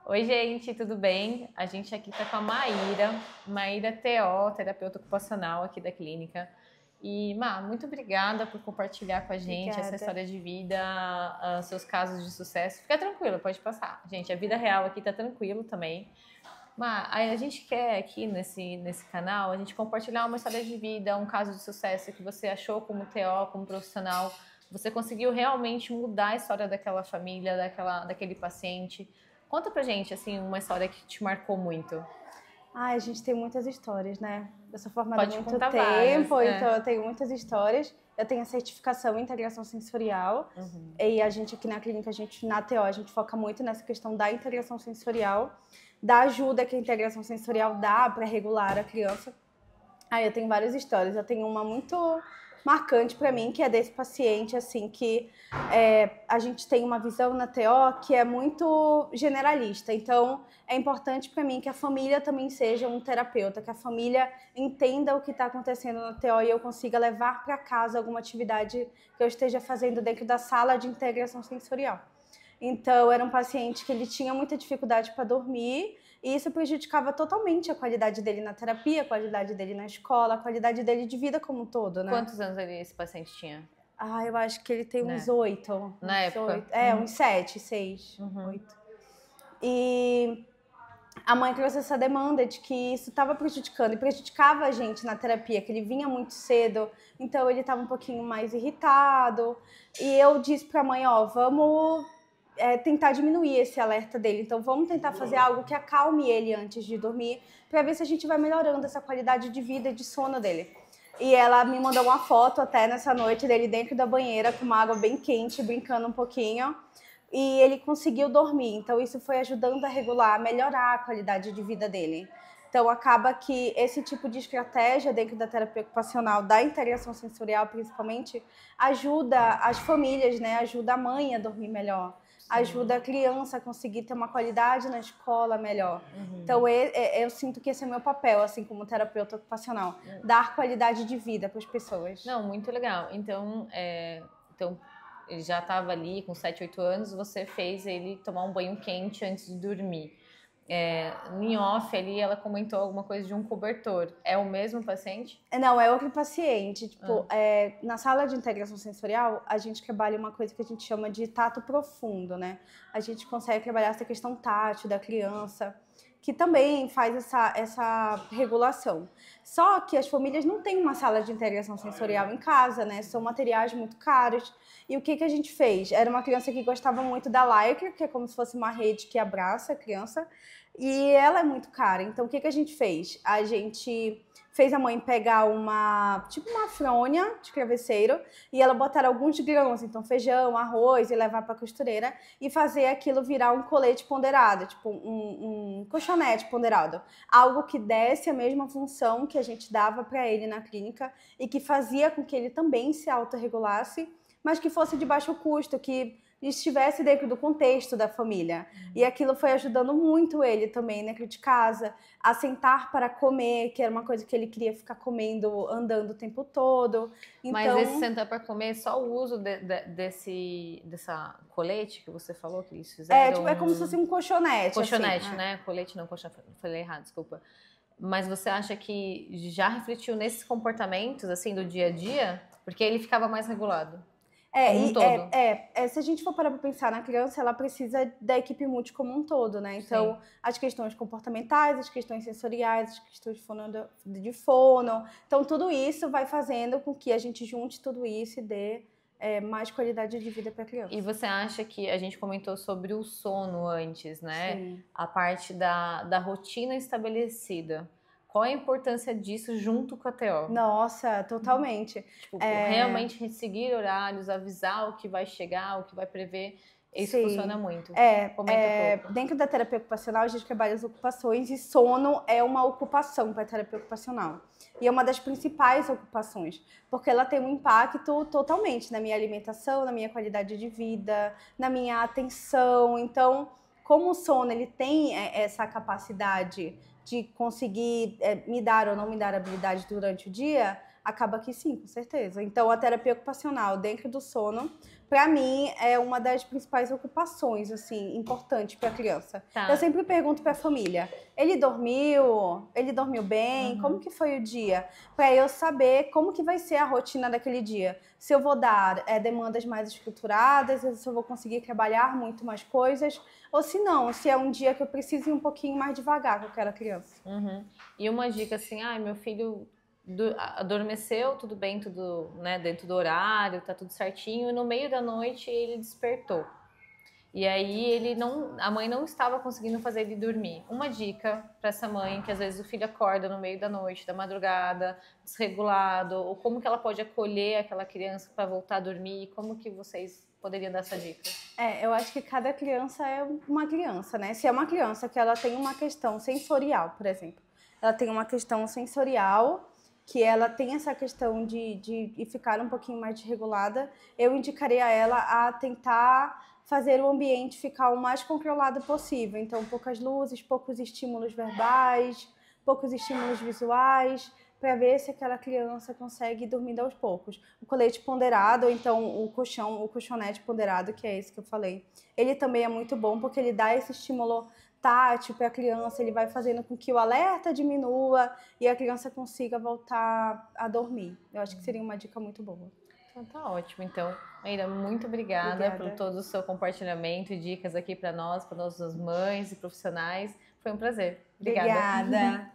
Oi, gente, tudo bem? A gente aqui tá com a Maíra TO, terapeuta ocupacional aqui da clínica. E, muito obrigada por compartilhar com a gente essa Obrigada. história de vida, seus casos de sucesso. Fica tranquila, pode passar. Gente, a vida real aqui tá tranquilo também. A gente quer aqui nesse canal, a gente compartilhar uma história de vida, um caso de sucesso que você achou como TO, como profissional. Você conseguiu realmente mudar a história daquela família, daquele paciente. Conta pra gente, assim, uma história que te marcou muito. Ai, a gente tem muitas histórias, né? Eu sou formada há Pode muito contar várias. tempo, então eu tenho muitas histórias. Eu tenho a certificação em integração sensorial. E a gente aqui na clínica, na TO, a gente foca muito nessa questão da integração sensorial, da ajuda que a integração sensorial dá para regular a criança. Aí eu tenho várias histórias. Eu tenho uma muito marcante para mim, que é desse paciente, assim, que a gente tem uma visão na TO que é muito generalista. Então, é importante para mim que a família também seja um terapeuta, que a família entenda o que está acontecendo na TO e eu consiga levar para casa alguma atividade que eu esteja fazendo dentro da sala de integração sensorial. Então, era um paciente que ele tinha muita dificuldade para dormir e isso prejudicava totalmente a qualidade dele na terapia, a qualidade dele na escola, a qualidade dele de vida como um todo, né? Quantos anos esse paciente tinha? Eu acho que ele tem Né? uns 8. Na época? 8. Uns 7, 6, 8. E a mãe trouxe essa demanda de que isso estava prejudicando e prejudicava a gente na terapia, que ele vinha muito cedo, então ele estava um pouquinho mais irritado. E eu disse para a mãe, vamos tentar diminuir esse alerta dele. Então vamos tentar fazer algo que acalme ele antes de dormir, para ver se a gente vai melhorando essa qualidade de vida e de sono dele. E ela me mandou uma foto até nessa noite dele dentro da banheira com uma água bem quente, brincando um pouquinho. E ele conseguiu dormir. Então isso foi ajudando a regular, a melhorar a qualidade de vida dele. Então acaba que esse tipo de estratégia dentro da terapia ocupacional, da integração sensorial principalmente, ajuda as famílias, né? Ajuda a mãe a dormir melhor. Ajuda a criança a conseguir ter uma qualidade na escola melhor. Então, eu sinto que esse é o meu papel, assim, como terapeuta ocupacional. Dar qualidade de vida para as pessoas. Não, muito legal. Então, ele já estava ali com 7, 8 anos, você fez ele tomar um banho quente antes de dormir. Em off ali, ela comentou alguma coisa de um cobertor. É o mesmo paciente? Não, é outro paciente. Tipo, na sala de integração sensorial, a gente trabalha uma coisa que a gente chama de tato profundo, né? A gente consegue trabalhar essa questão tátil da criança, que também faz essa regulação. Só que as famílias não têm uma sala de integração sensorial em casa, né? São materiais muito caros. E o que a gente fez? Era uma criança que gostava muito da Lycra, que é como se fosse uma rede que abraça a criança, e ela é muito cara. Então, o que a gente fez? A gente fez a mãe pegar uma fronha de travesseiro e ela botar alguns grãos, então feijão, arroz, e levar para a costureira e fazer aquilo virar um colete ponderado, tipo um colchonete ponderado. Algo que desse a mesma função que a gente dava para ele na clínica e que fazia com que ele também se autorregulasse, mas que fosse de baixo custo, que estivesse dentro do contexto da família. E aquilo foi ajudando muito ele também dentro de casa, a sentar para comer, que era uma coisa que ele queria ficar comendo, andando o tempo todo. Então, mas esse sentar para comer, só o uso dessa colete que você falou que eles fizeram? É como se fosse um colchonete. Colchonete, assim, né? Colete não, colchonete, falei errado, desculpa. Mas você acha que já refletiu nesses comportamentos, assim, do dia a dia? Porque ele ficava mais regulado. Como um todo. Se a gente for parar para pensar na criança, ela precisa da equipe multi como um todo, né? Então, as questões comportamentais, as questões sensoriais, as questões de fono. Então, tudo isso vai fazendo com que a gente junte tudo isso e dê mais qualidade de vida para a criança. E você acha que a gente comentou sobre o sono antes, né? Sim. A parte da rotina estabelecida. Qual a importância disso junto com a TO? Nossa, totalmente. Realmente seguir horários, avisar o que vai chegar, o que vai prever. Isso funciona muito. Comenta um pouco. Dentro da terapia ocupacional, a gente trabalha as ocupações e sono é uma ocupação para a terapia ocupacional. E é uma das principais ocupações, porque ela tem um impacto totalmente na minha alimentação, na minha qualidade de vida, na minha atenção. Então, como o sono ele tem essa capacidade de conseguir me dar ou não me dar habilidade durante o dia, Acaba que sim, com certeza. Então, a terapia ocupacional dentro do sono, para mim, é uma das principais ocupações, assim, importantes para a criança. Tá. Eu sempre pergunto para a família, ele dormiu? Ele dormiu bem? Como que foi o dia? Para eu saber como que vai ser a rotina daquele dia. Se eu vou dar demandas mais estruturadas, se eu vou conseguir trabalhar muito mais coisas, ou se não, se é um dia que eu preciso ir um pouquinho mais devagar com aquela criança. E uma dica assim, meu filho adormeceu, tudo bem, tudo, né, dentro do horário, tá tudo certinho, e no meio da noite ele despertou. E aí a mãe não estava conseguindo fazer ele dormir. Uma dica para essa mãe, que às vezes o filho acorda no meio da noite, da madrugada, desregulado, ou como que ela pode acolher aquela criança para voltar a dormir, como que vocês poderiam dar essa dica? Eu acho que cada criança é uma criança, né? Se é uma criança que ela tem uma questão sensorial, por exemplo, ela tem uma questão sensorial que ela tem essa questão de ficar um pouquinho mais desregulada, eu indicaria a ela a tentar fazer o ambiente ficar o mais controlado possível. Então, poucas luzes, poucos estímulos verbais, poucos estímulos visuais, para ver se aquela criança consegue dormir aos poucos. O colete ponderado, ou então o colchonete ponderado, que é esse que eu falei, ele também é muito bom porque ele dá esse estímulo tátil para a criança, ele vai fazendo com que o alerta diminua e a criança consiga voltar a dormir. Eu acho que seria uma dica muito boa. Então tá ótimo. Então, Maíra, muito obrigada por todo o seu compartilhamento e dicas aqui para nós, para nossas mães e profissionais. Foi um prazer. Obrigada.